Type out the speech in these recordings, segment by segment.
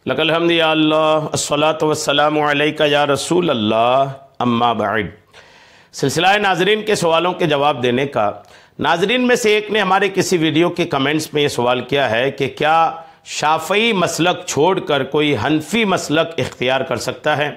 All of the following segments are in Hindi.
लकल हम्द या अल्लाह अस्सलातु वस्सलामु अलैका या रसूल अल्लाह अम्मा बाद। सिलसिला नाजरीन के सवालों के जवाब देने का, नाजरीन में से एक ने हमारे किसी वीडियो के कमेंट्स में ये सवाल किया है कि क्या शाफ़ई मसलक छोड़कर कोई हनफी मसलक इख्तियार कर सकता है?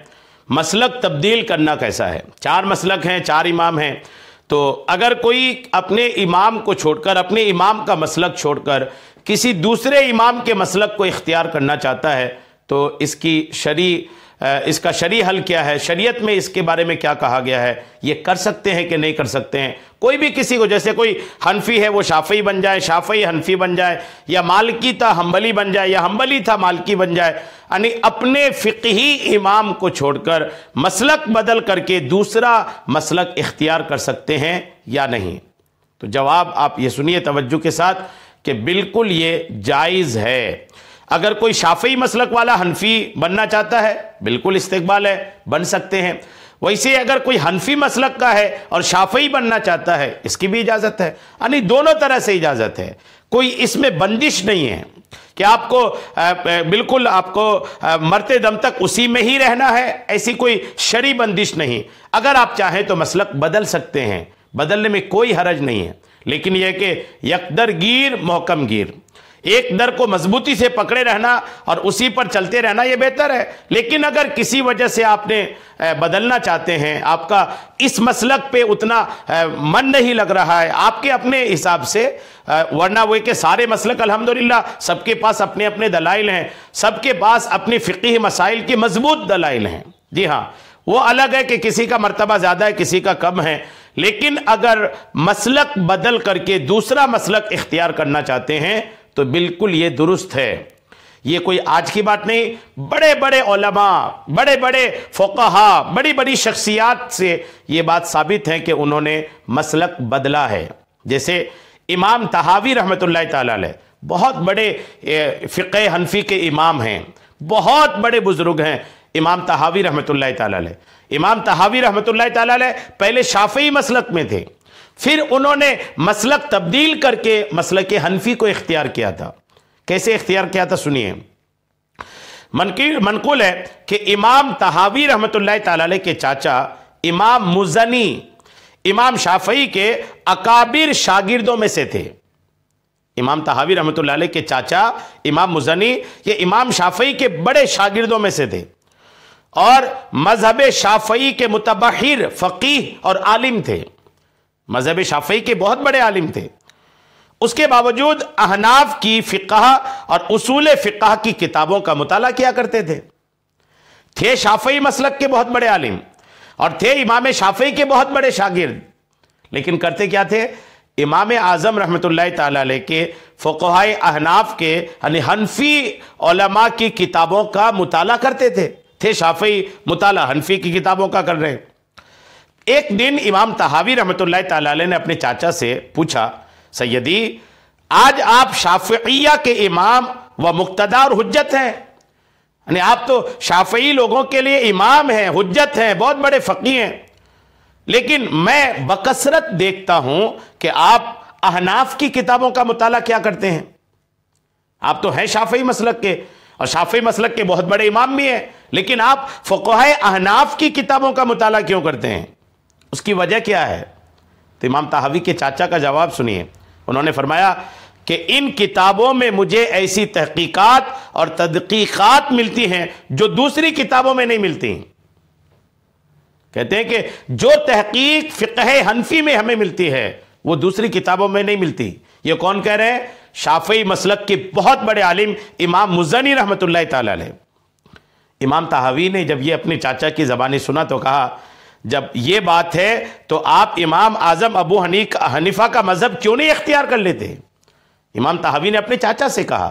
मसलक तब्दील करना कैसा है? 4 मसलक हैं, 4 इमाम हैं, तो अगर कोई अपने इमाम को छोड़कर, अपने इमाम का मसलक छोड़कर किसी दूसरे इमाम के मसलक को इख्तियार करना चाहता है तो इसका शरी हल क्या है? शरीयत में इसके बारे में क्या कहा गया है? ये कर सकते हैं कि नहीं कर सकते हैं? कोई भी किसी को, जैसे कोई हनफी है वो शाफ़ई बन जाए, शाफ़ई हनफी बन जाए, या मालिकी था हम्बली बन जाए, या हम्बली था मालिकी बन जाए, यानी अपने फ़िक़ही इमाम को छोड़कर मसलक बदल करके दूसरा मसलक इख्तियार कर सकते हैं या नहीं? तो जवाब आप ये सुनिए तवज्जो के साथ कि बिल्कुल ये जायज़ है। अगर कोई शाफ़ई मसलक वाला हनफी बनना चाहता है, बिल्कुल इस्तिक़बाल है, बन सकते हैं। वैसे अगर कोई हनफी मसलक का है और शाफ़ई बनना चाहता है, इसकी भी इजाज़त है, यानी दोनों तरह से इजाज़त है। कोई इसमें बंदिश नहीं है कि आपको बिल्कुल आपको मरते दम तक उसी में ही रहना है, ऐसी कोई शरी बंदिश नहीं। अगर आप चाहें तो मसलक बदल सकते हैं, बदलने में कोई हरज नहीं है, लेकिन यह कि यकदर गिर मोहकम गिर, एक दर को मजबूती से पकड़े रहना और उसी पर चलते रहना यह बेहतर है। लेकिन अगर किसी वजह से आपने बदलना चाहते हैं, आपका इस मसलक पे उतना मन नहीं लग रहा है, आपके अपने हिसाब से, वरना वो के सारे मसलक अल्हम्दुलिल्लाह सबके पास अपने अपने दलाइल हैं, सबके पास अपनी फ़िक़ही मसाइल की मजबूत दलाइल हैं। जी हाँ, वो अलग है कि किसी का मर्तबा ज़्यादा है, किसी का कम है, लेकिन अगर मसलक बदल करके दूसरा मसलक इख्तियार करना चाहते हैं तो बिल्कुल ये दुरुस्त है। ये कोई आज की बात नहीं, बड़े बड़े उलमा, बड़े बड़े फ़ुक़हा, बड़ी बड़ी शख्सियात से ये बात साबित है कि उन्होंने मसलक बदला है। जैसे इमाम तहावी रहमतुल्लाह ताला अलैह बहुत बड़े फ़िक़ह हनफी के इमाम हैं, बहुत बड़े बुज़ुर्ग हैं इमाम तहावी रहमतुल्लाह ताला अलैह। इमाम तहावी रहमतुल्लाह ताला अलैह पहले शाफ़ई मसलक में थे, फिर उन्होंने मसलक तब्दील करके मसलक हनफी को इख्तियार किया था। कैसे इख्तियार किया था सुनिए। मनक़ूल है कि इमाम तहावी रहमतुल्लाह ताला अलैह के चाचा इमाम मुज़नी इमाम शाफ़ई के अकाबिर शागिर्दों में से थे। इमाम तहावी रहमतुल्लाह अलैह के चाचा इमाम मुज़नी ये इमाम शाफ़ई के बड़े शागिर्दों में से थे और मजहब शाफ़ई के मुतबहिर फ़क़ीह और आलिम थे। मजहब शाफ़ई के बहुत बड़े आलिम थे। उसके बावजूद अहनाफ की फ़िक़ह और उसूल फ़िक़ह की किताबों का मुताला किया करते थे शाफ़ई मसलक के बहुत बड़े आलिम और थे इमाम शाफ़ई के बहुत बड़े शागिर्द। लेकिन करते क्या थे? इमाम आज़म रहमतुल्लाह ताला अलैह के फ़ुक़हाए अहनाफ के यानी हनफी उलमा की किताबों का मुताला करते थे शाफ़ई मुताला हनफी की किताबों का कर रहे हैं। एक दिन इमाम तहावी रहमतुल्लाह ताला अलैह ने अपने चाचा से पूछा, सैयदी आज आप शाफ़िइया के इमाम व मुक्तदा और हुज्जत हैं, यानी आप तो शाफ़ई लोगों के लिए इमाम हैं, हुज्जत हैं, बहुत बड़े फ़क़ीह हैं, लेकिन मैं बकसरत देखता हूं कि आप अहनाफ की किताबों का मुताला क्या करते हैं। आप तो हैं शाफ़ई मसलक के और शाफ़ई मसलक के बहुत बड़े इमाम भी हैं, लेकिन आप फ़ुक़हाए अहनाफ की किताबों का मुताला क्यों करते हैं? उसकी वजह क्या है? तो इमाम तहावी के चाचा का जवाब सुनिए। उन्होंने फरमाया कि इन किताबों में मुझे ऐसी तहकीकात और तदकीकात मिलती हैं जो दूसरी किताबों में नहीं मिलती। कहते हैं कि जो तहकीक फ़िक़ह हनफी में हमें मिलती है वो दूसरी किताबों में नहीं मिलती। ये कौन कह रहे हैं? शाफ़ई मसलक के बहुत बड़े आलिम इमाम मुज़नी रहमतुल्लाह ताला अलैह। इमाम तहावी ने जब ये अपने चाचा की ज़बानी सुना तो कहा, जब ये बात है तो आप इमाम आज़म अबू हनीफा का मज़हब क्यों नहीं इख्तियार कर लेते? इमाम तहावी ने अपने चाचा से कहा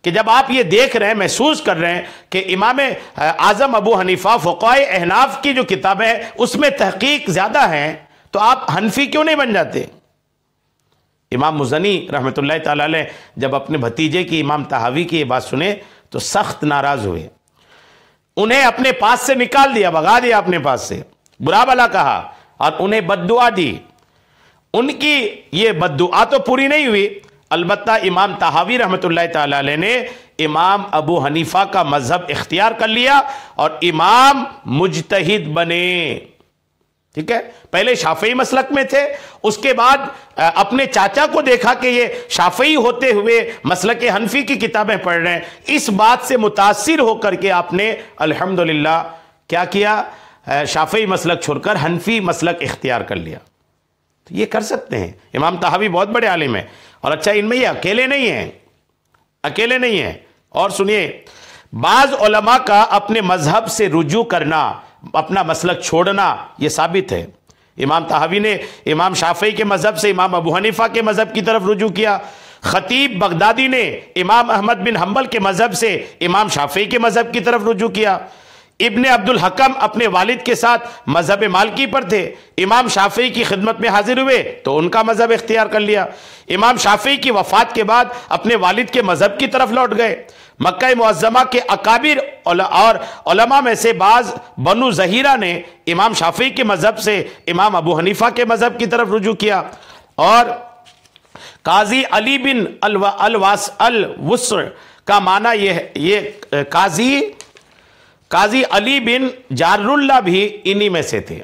कि जब आप ये देख रहे हैं, महसूस कर रहे हैं कि इमाम आज़म अबू हनीफा फ़ुक़हाए अहनाफ की जो किताब है उसमें तहकीक ज़्यादा है, तो आप हनफी क्यों नहीं बन जाते? इमाम मुज़नी रहमतुल्लाह ताला अलैह जब अपने भतीजे की इमाम तहावी की ये बात सुने तो सख्त नाराज़ हुए। उन्हें अपने पास से निकाल दिया, भगा दिया अपने पास से, बुरा भला कहा और उन्हें बद्दुआ दी। उनकी ये बद्दुआ तो पूरी नहीं हुई, अलबत्ता इमाम तहावी रहमतुल्लाह ताला अलैह ने इमाम अबू हनीफा का मजहब इख्तियार कर लिया और इमाम मुजतहिद बने। ठीक है, पहले शाफई मसलक में थे, उसके बाद अपने चाचा को देखा कि ये शाफई होते हुए मसलक हनफी की किताबें पढ़ रहे हैं। इस बात से मुतासिर होकर के आपने अल्हम्दुलिल्लाह क्या किया, शाफई मसलक छोड़कर हनफी मसलक इख्तियार कर लिया। तो ये कर सकते हैं। इमाम तहावी बहुत बड़े आलिम हैं, और अच्छा इनमें ये अकेले नहीं हैं, अकेले नहीं हैं। और सुनिए, बाज उलमा का अपने मजहब से रुजू करना, अपना मसलक छोड़ना, यह साबित है। इमाम तहावी ने इमाम शाफई के मजहब से इमाम अबू हनीफा के मजहब की तरफ रुजू किया। खतीब बगदादी ने इमाम अहमद बिन हंबल के मजहब से इमाम शाफई के मजहब की तरफ रुजू किया। इब्ने अब्दुल हकम अपने वालिद के साथ मजहब मालिकी पर थे, इमाम शाफई की खिदमत में हाजिर हुए तो उनका मजहब इख्तियार कर लिया। इमाम शाफई की वफात के बाद अपने वालिद के मजहब की तरफ लौट गए। मक्का मुअज्जमा के अकाबिर और उलमा में से बाज बनु ज़हीरा ने इमाम शाफई के मजहब से इमाम अबू हनीफा के मजहब की तरफ रुजू किया। और काजी अली बिन अल-वस्र का माना ये काजी अली बिन जारुल्ला भी इन्हीं में से थे।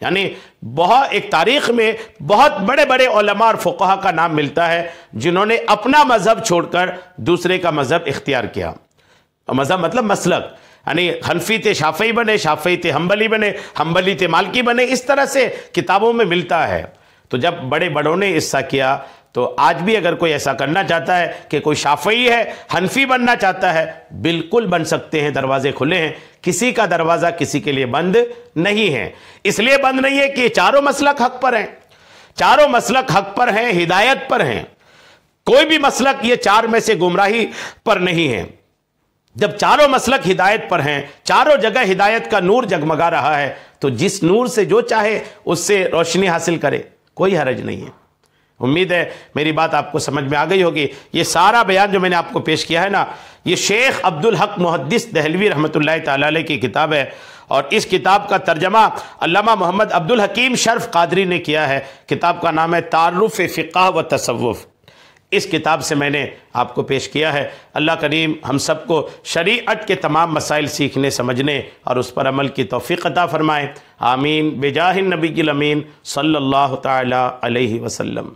यानी बहुत एक तारीख में बहुत बड़े बड़े उलमा और फुक़हा का नाम मिलता है जिन्होंने अपना मजहब छोड़कर दूसरे का मजहब इख्तियार किया। मजहब मतलब मसलक, यानी हनफी थे शाफई बने, शाफई थे हम्बली बने, हम्बली थे मालिकी बने, इस तरह से किताबों में मिलता है। तो जब बड़े बड़ों ने ऐसा किया तो आज भी अगर कोई ऐसा करना चाहता है कि कोई शाफई है हनफी बनना चाहता है, बिल्कुल बन सकते हैं, दरवाजे खुले हैं। किसी का दरवाज़ा किसी के लिए बंद नहीं है। इसलिए बंद नहीं है कि चारों मसलक हक पर हैं, चारों मसलक हक पर हैं, हिदायत पर हैं। कोई भी मसलक ये चार में से गुमराही पर नहीं है। जब चारों मसलक हिदायत पर हैं, चारों जगह हिदायत का नूर जगमगा रहा है, तो जिस नूर से जो चाहे उससे रोशनी हासिल करे, कोई हरज नहीं है। उम्मीद है मेरी बात आपको समझ में आ गई होगी। ये सारा बयान जो मैंने आपको पेश किया है ना, ये शेख अब्दुल हक मुहद्दिस दहलवी रहमतुल्लाह ताला अलैह की किताब है, और इस किताब का तर्जमा अल्लामा मोहम्मद अब्दुल हकीम शर्फ कादरी ने किया है। किताब का नाम है तारुफ फ़िक़्ह व तसव्वुफ़। इस किताब से मैंने आपको पेश किया है। अल्लाह करीम हम सबको शरीअत के तमाम मसाइल सीखने समझने और उस पर अमल की तौफ़ीक़ अता फ़रमाए। आमीन बिजाहिन नबील अमीन सल्लल्लाहु तआला अलैहि वसल्लम।